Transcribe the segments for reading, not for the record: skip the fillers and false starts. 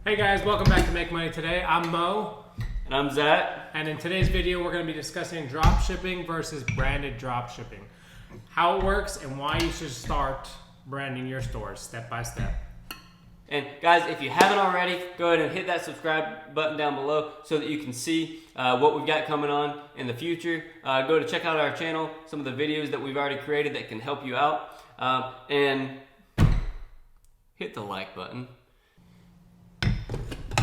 Hey guys, welcome back to Make Money Today. I'm Mo. And I'm Zach. And in today's video, we're going to be discussing dropshipping versus branded dropshipping. How it works and why you should start branding your stores step by step. And guys, if you haven't already, go ahead and hit that subscribe button down below so that you can see what we've got coming on in the future. Go to check out our channel, some of the videos that we've already created that can help you out. And hit the like button.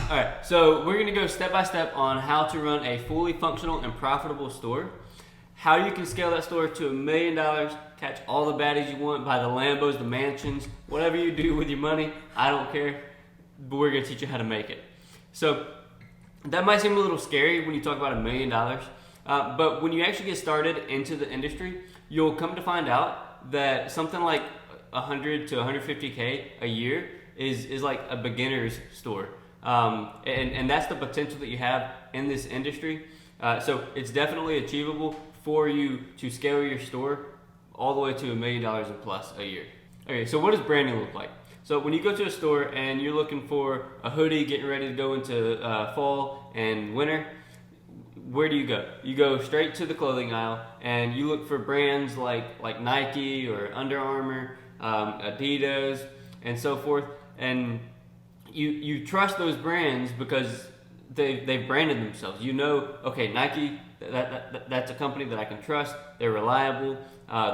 Alright, so we're going to go step by step on how to run a fully functional and profitable store. How you can scale that store to $1 million, catch all the baddies you want, buy the Lambos, the mansions, whatever you do with your money, I don't care, but we're going to teach you how to make it. So that might seem a little scary when you talk about $1 million, but when you actually get started into the industry, you'll come to find out that something like 100 to 150K a year is like a beginner's store. And that's the potential that you have in this industry. So it's definitely achievable for you to scale your store all the way to $1 million and plus a year. Okay, so what does branding look like? So when you go to a store and you're looking for a hoodie, getting ready to go into fall and winter, where do you go? You go straight to the clothing aisle and you look for brands like Nike or Under Armour, Adidas, and so forth. And you trust those brands because they've branded themselves. You know, okay, Nike, that's a company that I can trust. They're reliable.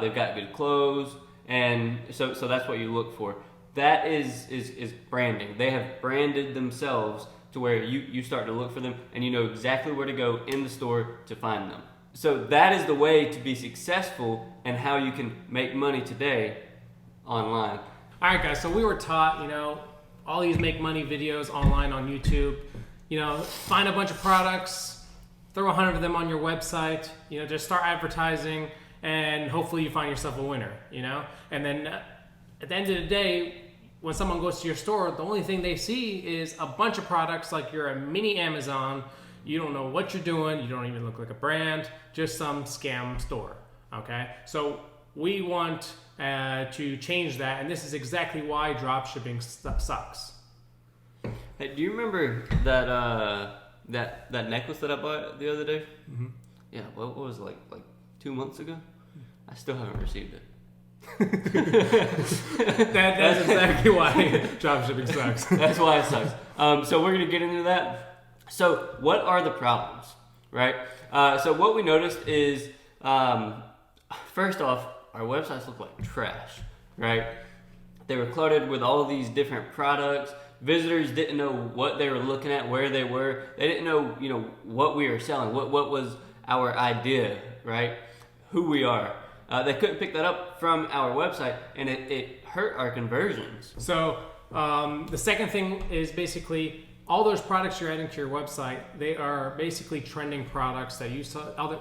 They've got good clothes, and so that's what you look for. That is branding. They have branded themselves to where you start to look for them, and you know exactly where to go in the store to find them. So that is the way to be successful and how you can make money today online. All right, guys, so we were taught, all these make money videos online on YouTube, find a bunch of products, throw 100 of them on your website, just start advertising, and hopefully you find yourself a winner, And then at the end of the day, when someone goes to your store, the only thing they see is a bunch of products like you're a mini Amazon. You don't know what you're doing. You don't even look like a brand, just some scam store, okay? So we want to change that, and this is exactly why dropshipping sucks. Hey, do you remember that necklace that I bought the other day? Mm-hmm. Yeah, what was it, like 2 months ago? I still haven't received it. That's exactly why dropshipping sucks. That's why it sucks. So we're going to get into that. So what are the problems, right? So what we noticed is, first off, our websites look like trash, right? They were cluttered with all of these different products. Visitors didn't know what they were looking at, where they were. They didn't know, what we were selling, what was our idea, right? Who we are. They couldn't pick that up from our website, and it hurt our conversions. So the second thing is basically all those products you're adding to your website, they are basically trending products that you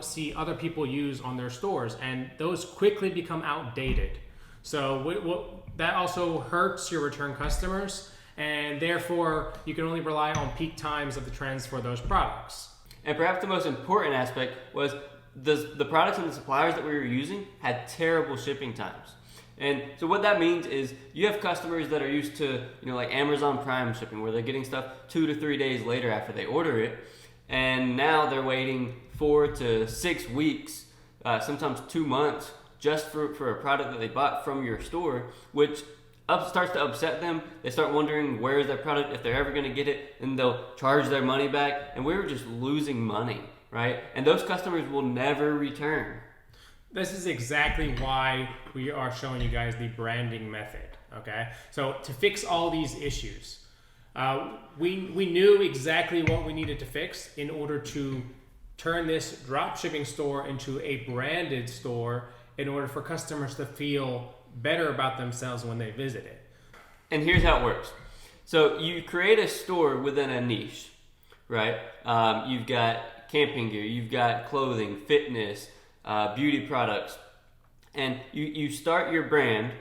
see other people use on their stores, and those quickly become outdated. So that also hurts your return customers, and therefore you can only rely on peak times of the trends for those products. And perhaps the most important aspect was the products and the suppliers that we were using had terrible shipping times. And so what that means is you have customers that are used to, like Amazon Prime shipping, where they're getting stuff 2 to 3 days later after they order it. And now they're waiting 4 to 6 weeks, sometimes 2 months, just for a product that they bought from your store, which starts to upset them. They start wondering where is their product, if they're ever going to get it, and they'll charge their money back. And we were just losing money, right? And those customers will never return. This is exactly why we are showing you guys the branding method, okay? So to fix all these issues, we knew exactly what we needed to fix in order to turn this dropshipping store into a branded store in order for customers to feel better about themselves when they visit it. And here's how it works. So you create a store within a niche, right? You've got camping gear, you've got clothing, fitness, beauty products, and you start your brand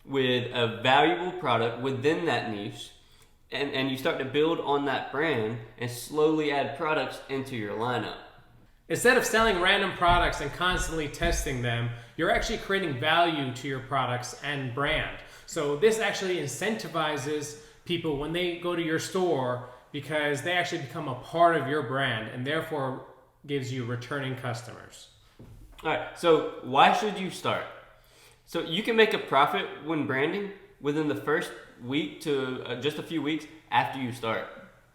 with a valuable product within that niche, and you start to build on that brand and slowly add products into your lineup. Instead of selling random products and constantly testing them, you're actually creating value to your products and brand. So this actually incentivizes people when they go to your store because they actually become a part of your brand and therefore gives you returning customers. All right, so why should you start? So you can make a profit when branding within the first week to just a few weeks after you start.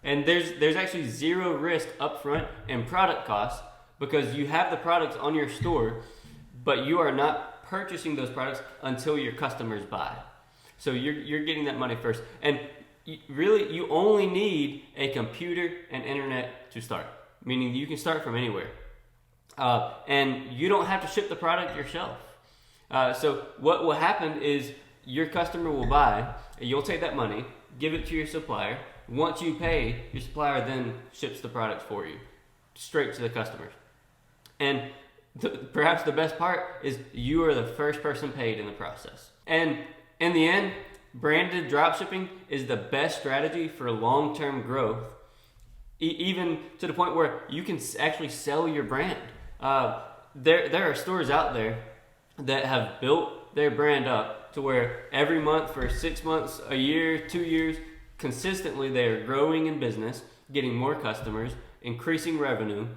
And there's actually zero risk upfront in product costs because you have the products on your store, but you are not purchasing those products until your customers buy. So you're getting that money first. And really, you only need a computer and internet to start, meaning you can start from anywhere. And you don't have to ship the product yourself. So what will happen is your customer will buy, and you'll take that money, give it to your supplier. Once you pay, your supplier then ships the product for you, straight to the customers. And perhaps the best part is you are the first person paid in the process. And in the end, branded dropshipping is the best strategy for long-term growth, even to the point where you can actually sell your brand. There are stores out there that have built their brand up to where every month for 6 months, a year, 2 years, consistently they are growing in business, getting more customers, increasing revenue,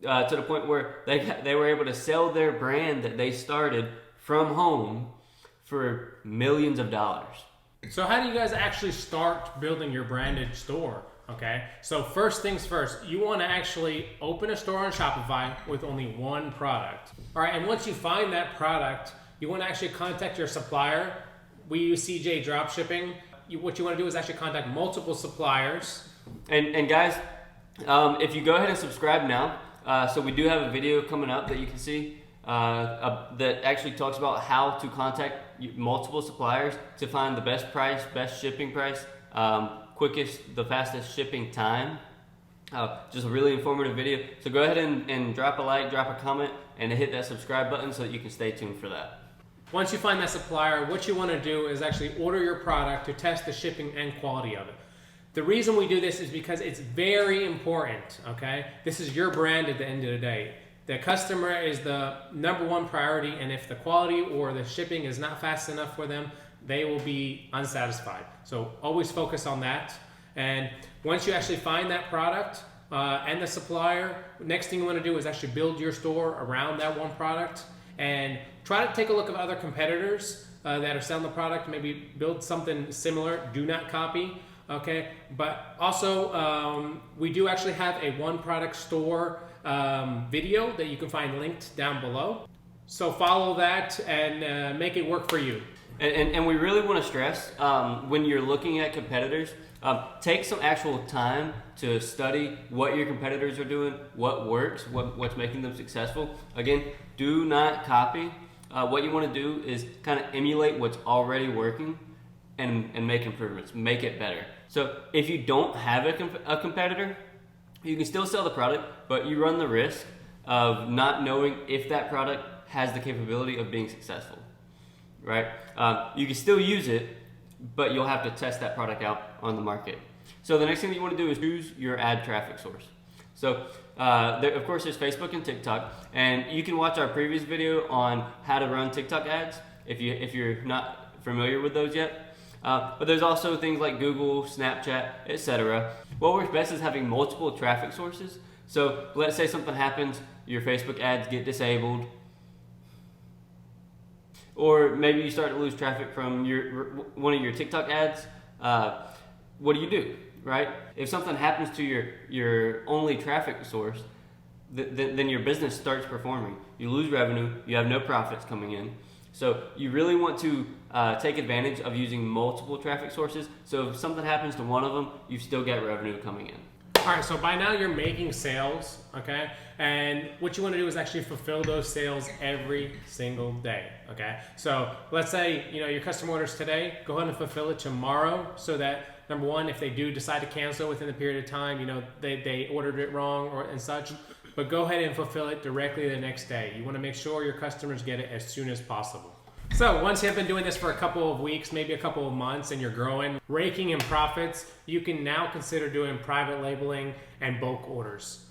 to the point where they were able to sell their brand that they started from home for millions of dollars. So how do you guys actually start building your branded store? Okay, so first things first, you want to actually open a store on Shopify with only one product. All right, and once you find that product, you want to actually contact your supplier. We use CJ Dropshipping. What you want to do is actually contact multiple suppliers. And guys, if you go ahead and subscribe now, so we do have a video coming up that you can see that actually talks about how to contact multiple suppliers to find the best price, best shipping price, the fastest shipping time. Just a really informative video. So go ahead and drop a like, drop a comment, and hit that subscribe button so that you can stay tuned for that. Once you find that supplier, what you want to do is actually order your product to test the shipping and quality of it. The reason we do this is because it's very important, okay? This is your brand at the end of the day. The customer is the number one priority, and if the quality or the shipping is not fast enough for them, they will be unsatisfied. So always focus on that. And once you actually find that product and the supplier, next thing you want to do is actually build your store around that one product and try to take a look at other competitors that are selling the product. Maybe build something similar. Do not copy. Okay, but also we do actually have a one product store video that you can find linked down below. So follow that and make it work for you. And we really want to stress when you're looking at competitors, take some actual time to study what your competitors are doing, what works, what's making them successful. Again, do not copy. What you want to do is kind of emulate what's already working and make improvements, make it better. So if you don't have a competitor, you can still sell the product, but you run the risk of not knowing if that product has the capability of being successful, right? You can still use it, but you'll have to test that product out on the market. So the next thing that you want to do is choose your ad traffic source. So of course there's Facebook and TikTok, and you can watch our previous video on how to run TikTok ads if you're not familiar with those yet. But there's also things like Google, Snapchat, etc. What works best is having multiple traffic sources. So let's say something happens, your Facebook ads get disabled, or maybe you start to lose traffic from one of your TikTok ads. What do? Right? If something happens to your only traffic source, then your business starts performing. You lose revenue, you have no profits coming in. So you really want to take advantage of using multiple traffic sources. So if something happens to one of them, you've still got revenue coming in. All right, so by now you're making sales, okay? And what you want to do is actually fulfill those sales every single day, okay? So let's say, your customer orders today, go ahead and fulfill it tomorrow so that, number one, if they do decide to cancel within the period of time, they ordered it wrong and such, but go ahead and fulfill it directly the next day. You want to make sure your customers get it as soon as possible. So once you've been doing this for a couple of weeks, maybe a couple of months, and you're growing, raking in profits, you can now consider doing private labeling and bulk orders.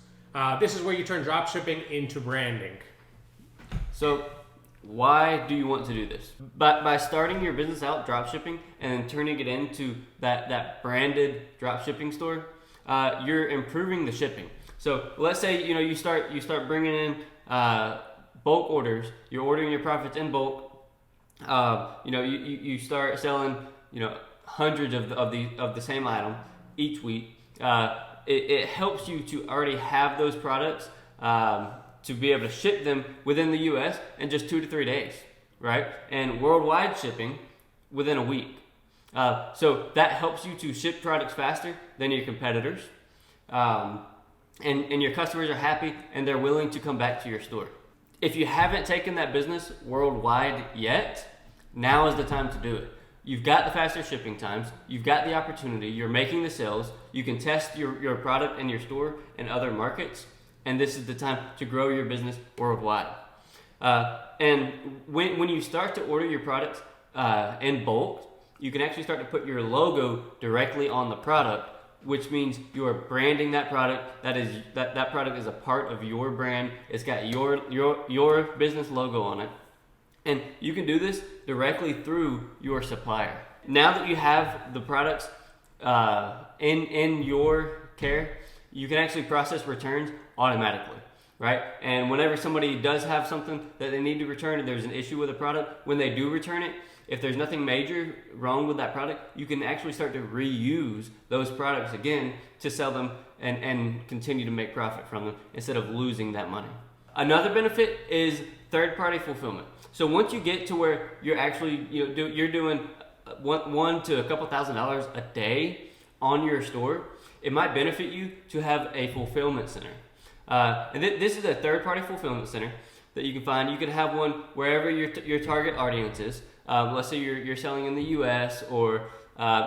This is where you turn dropshipping into branding. So why do you want to do this? By starting your business out dropshipping and then turning it into that branded dropshipping store, you're improving the shipping. So let's say you start bringing in bulk orders. You're ordering your profits in bulk. You start selling hundreds of the same item each week. It helps you to already have those products to be able to ship them within the U.S. in just 2 to 3 days, right? And worldwide shipping within a week. So that helps you to ship products faster than your competitors. And your customers are happy and they're willing to come back to your store. If you haven't taken that business worldwide yet, now is the time to do it. You've got the faster shipping times, you've got the opportunity, you're making the sales, you can test your product in your store in other markets, and this is the time to grow your business worldwide. And when you start to order your products in bulk, you can actually start to put your logo directly on the product, which means you are branding that product. That product is a part of your brand. It's got your business logo on it. And you can do this directly through your supplier. Now that you have the products in your care, you can actually process returns automatically, right? And whenever somebody does have something that they need to return and there's an issue with a product, when they do return it, if there's nothing major wrong with that product, you can actually start to reuse those products again to sell them and continue to make profit from them instead of losing that money. Another benefit is third-party fulfillment. So once you get to where you're actually you're doing $1,000 to a couple $1,000s a day on your store, it might benefit you to have a fulfillment center. And this is a third-party fulfillment center that you can find. You can have one wherever your target audience is. Let's say you're selling in the U.S. or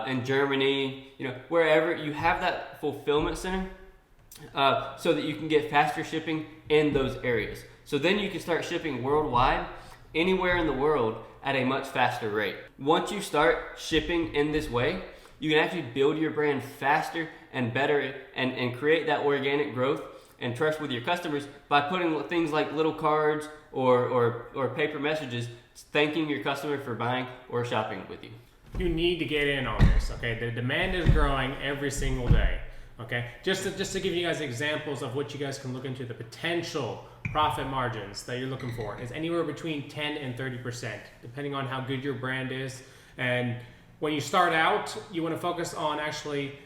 in Germany, wherever you have that fulfillment center, so that you can get faster shipping in those areas. So then you can start shipping worldwide, anywhere in the world, at a much faster rate. Once you start shipping in this way, you can actually build your brand faster and better and create that organic growth and trust with your customers by putting things like little cards or paper messages thanking your customer for buying or shopping with you. You need to get in on this, okay? The demand is growing every single day, okay? Just to give you guys examples of what you guys can look into, the potential profit margins that you're looking for is anywhere between 10 and 30%, depending on how good your brand is. And when you start out, you want to focus on actually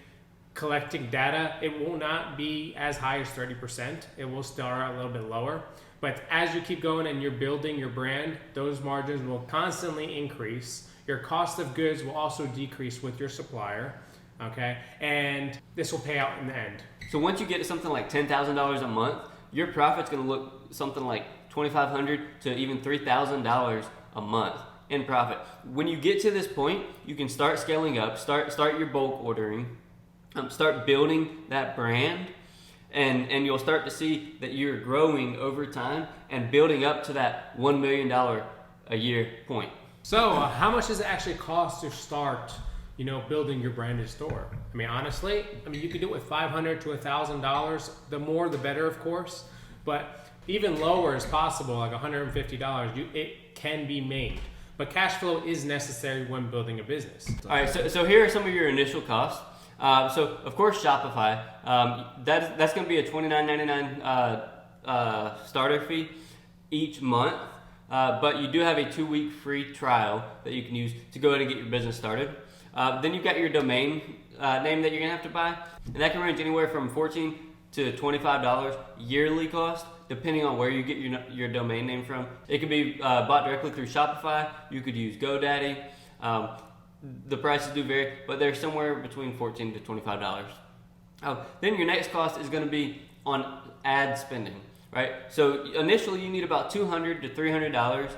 collecting data. It will not be as high as 30%. It will start out a little bit lower. But as you keep going and you're building your brand, those margins will constantly increase. Your cost of goods will also decrease with your supplier, okay? And this will pay out in the end. So once you get to something like $10,000 a month, your profit's gonna look something like $2,500 to even $3,000 a month in profit. When you get to this point, you can start scaling up, start your bulk ordering, start building that brand, and you'll start to see that you're growing over time and building up to that $1 million a year point. So how much does it actually cost to start, building your branded store? I mean, honestly, you could do it with $500 to $1,000. The more, the better, of course. But even lower is possible, like $150. It can be made. But cash flow is necessary when building a business. All right, so here are some of your initial costs. So of course Shopify, that's going to be a $29.99 starter fee each month, but you do have a 2-week free trial that you can use to go ahead and get your business started. Then you've got your domain name that you're going to have to buy, and that can range anywhere from $14 to $25 yearly cost, depending on where you get your domain name from. It can be bought directly through Shopify. You could use GoDaddy. The prices do vary, but they're somewhere between $14 to $25. Then your next cost is going to be on ad spending, right? So initially you need about $200 to $300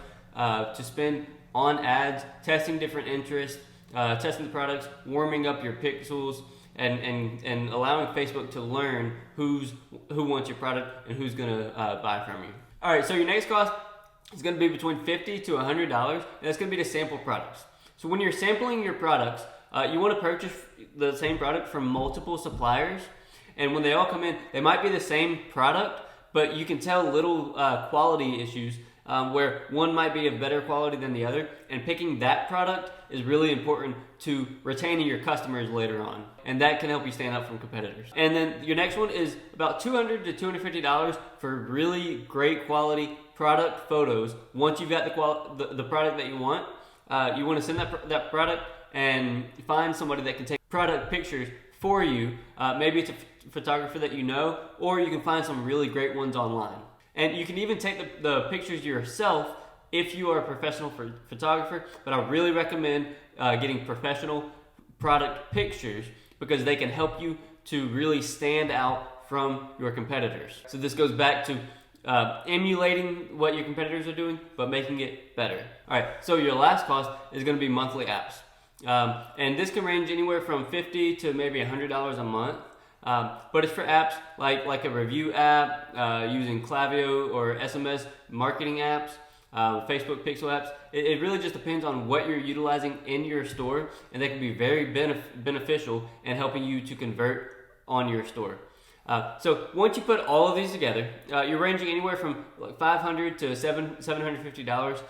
to spend on ads, testing different interests, testing the products, warming up your pixels, and allowing Facebook to learn who wants your product and who's going to buy from you. All right, so your next cost is going to be between $50 to $100, and that's going to be to sample products. So when you're sampling your products, you want to purchase the same product from multiple suppliers, and when they all come in, they might be the same product, but you can tell little quality issues where one might be of better quality than the other, and picking that product is really important to retaining your customers later on. And that can help you stand out from competitors. And then your next one is about $200 to $250 for really great quality product photos. Once you've got the product that you want to send that product and find somebody that can take product pictures for you. Maybe it's a photographer that you know, or you can find some really great ones online. And you can even take the pictures yourself if you are a professional photographer, but I really recommend getting professional product pictures because they can help you to really stand out from your competitors. So this goes back to emulating what your competitors are doing, but making it better. All right, so your last cost is gonna be monthly apps. And this can range anywhere from $50 to maybe $100 a month. But it's for apps like a review app, using Klaviyo or SMS marketing apps, Facebook pixel apps. It really just depends on what you're utilizing in your store, and they can be very beneficial in helping you to convert on your store. So once you put all of these together, you're ranging anywhere from like $500 to $750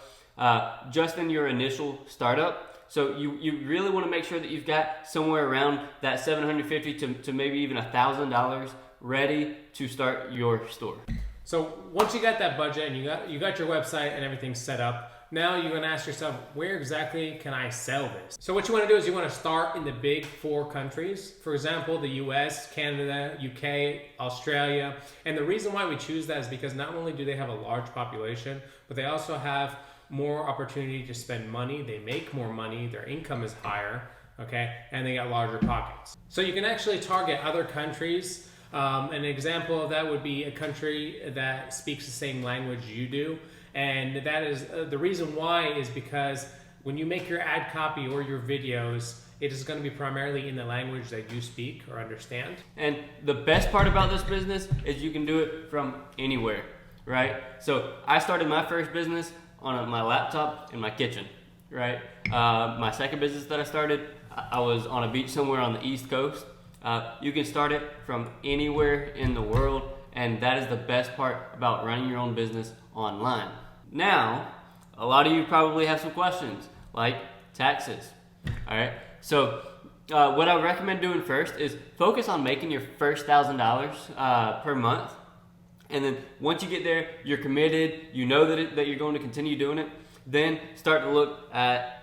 just in your initial startup. So you really want to make sure that you've got somewhere around that $750 to maybe even $1,000 ready to start your store. So once you got that budget and you got your website and everything set up, now you're going to ask yourself, where exactly can I sell this? So what you want to do is you want to start in the big 4 countries. For example, the US, Canada, UK, Australia. And the reason why we choose that is because not only do they have a large population, but they also have more opportunity to spend money. They make more money. Their income is higher, okay? And they got larger pockets. So you can actually target other countries. An example of that would be a country that speaks the same language you do. And that is the reason why is because when you make your ad copy or your videos, it is going to be primarily in the language that you speak or understand. And the best part about this business is you can do it from anywhere, right? So I started my first business on my laptop in my kitchen, right? My second business that I started, I was on a beach somewhere on the East Coast. You can start it from anywhere in the world, and that is the best part about running your own business online. Now, a lot of you probably have some questions, like taxes, all right? So what I recommend doing first is focus on making your first $1,000 per month. And then once you get there, you're committed, you know that you're going to continue doing it, then start to look at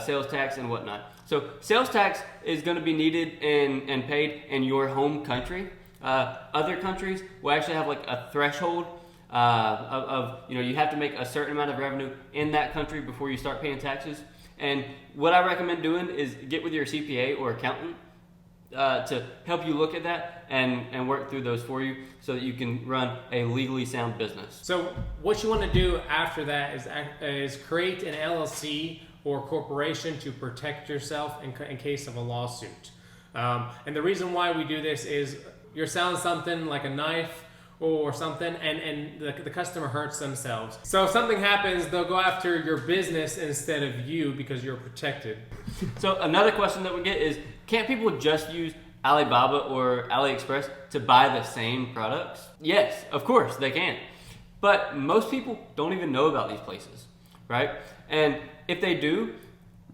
sales tax and whatnot. So sales tax is going to be needed and paid in your home country. Other countries will actually have like a threshold of you have to make a certain amount of revenue in that country before you start paying taxes. And what I recommend doing is get with your CPA or accountant to help you look at that and work through those for you so that you can run a legally sound business. So what you want to do after that is create an LLC or corporation to protect yourself in case of a lawsuit. And the reason why we do this is you're selling something like a knife or something and the customer hurts themselves. So if something happens, they'll go after your business instead of you because you're protected. So another question that we get is, can't people just use Alibaba or AliExpress to buy the same products? Yes, of course they can. But most people don't even know about these places, right? And if they do,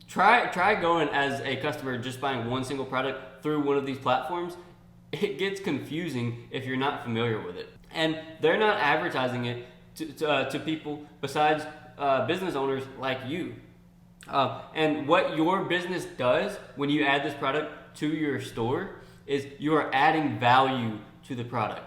try going as a customer just buying one single product through one of these platforms. It gets confusing if you're not familiar with it. And they're not advertising it to people besides business owners like you. And what your business does when you add this product to your store is you are adding value to the product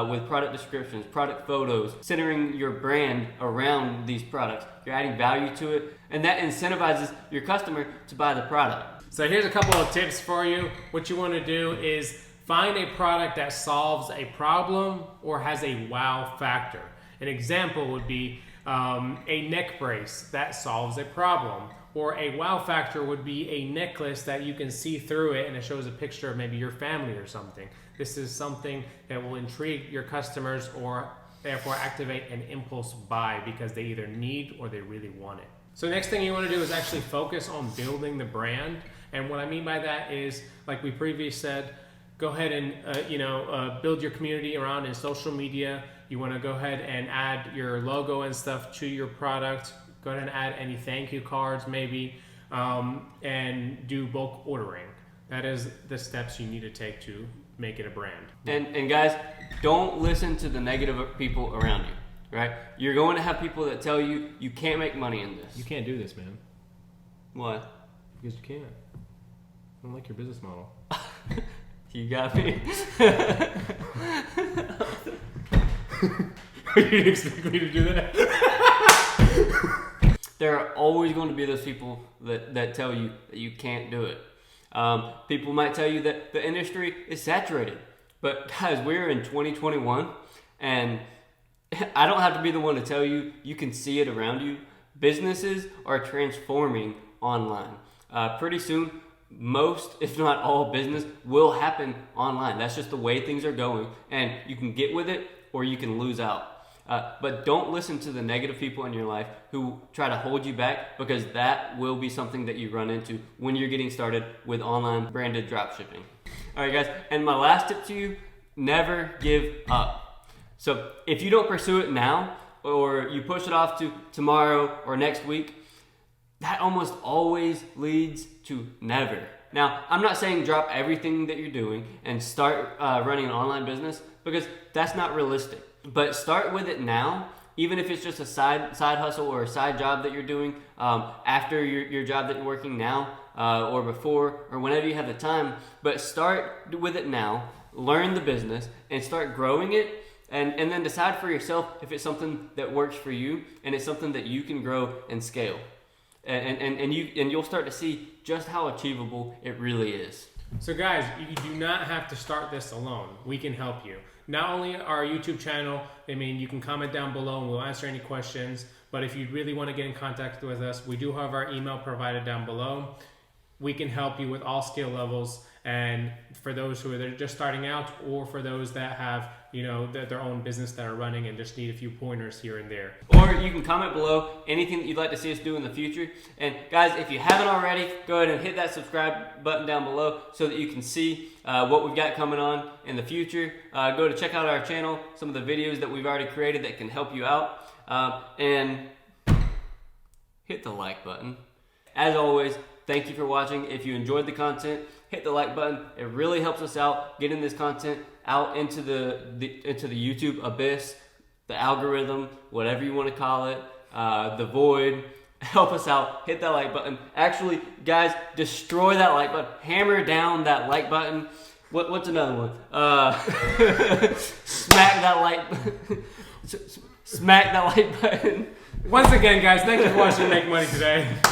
with product descriptions, product photos, centering your brand around these products. You're adding value to it, and that incentivizes your customer to buy the product. So here's a couple of tips for you. What you want to do is find a product that solves a problem or has a wow factor. An example would be a neck brace that solves a problem. Or a wow factor would be a necklace that you can see through it and it shows a picture of maybe your family or something. This is something that will intrigue your customers or therefore activate an impulse buy because they either need or they really want it. So the next thing you want to do is actually focus on building the brand. And what I mean by that is, like we previously said, go ahead and build your community around in social media. You want to go ahead and add your logo and stuff to your product. Go ahead and add any thank you cards maybe. and do bulk ordering. That is the steps you need to take to make it a brand. And guys, don't listen to the negative people around you, right? You're going to have people that tell you you can't make money in this. You can't do this, man. Why? Because you can't. I don't like your business model. You got me. You didn't expect me to do that? There are always going to be those people that tell you that you can't do it. People might tell you that the industry is saturated. But guys, we're in 2021, and I don't have to be the one to tell you, you can see it around you. Businesses are transforming online. Pretty soon, most, if not all, business will happen online. That's just the way things are going, and you can get with it or you can lose out. But don't listen to the negative people in your life who try to hold you back, because that will be something that you run into when you're getting started with online branded dropshipping. All right, guys, and my last tip to you, never give up. So if you don't pursue it now, or you push it off to tomorrow or next week, that almost always leads to never. Now, I'm not saying drop everything that you're doing and start running an online business, because that's not realistic. But start with it now, even if it's just a side hustle or a side job that you're doing after your job that you're working now or before or whenever you have the time. But start with it now, learn the business, and start growing it. And then decide for yourself if it's something that works for you and it's something that you can grow and scale. And you'll start to see just how achievable it really is. So guys, you do not have to start this alone. We can help you. Not only our YouTube channel, you can comment down below and we'll answer any questions. But if you really want to get in contact with us, we do have our email provided down below. We can help you with all skill levels, and for those who are just starting out, or for those that have their own business that are running and just need a few pointers here and there. Or you can comment below anything that you'd like to see us do in the future. And guys, if you haven't already, go ahead and hit that subscribe button down below so that you can see what we've got coming on in the future. Go to check out our channel, some of the videos that we've already created that can help you out. And hit the like button. As always, thank you for watching. If you enjoyed the content, hit the like button. It really helps us out getting this content out into the YouTube abyss, the algorithm, whatever you want to call it, the void. Help us out. Hit that like button. Actually, guys, destroy that like button. Hammer down that like button. What's another one? Smack that like button. Smack that like button. Once again, guys, thank you for watching Make Money Today.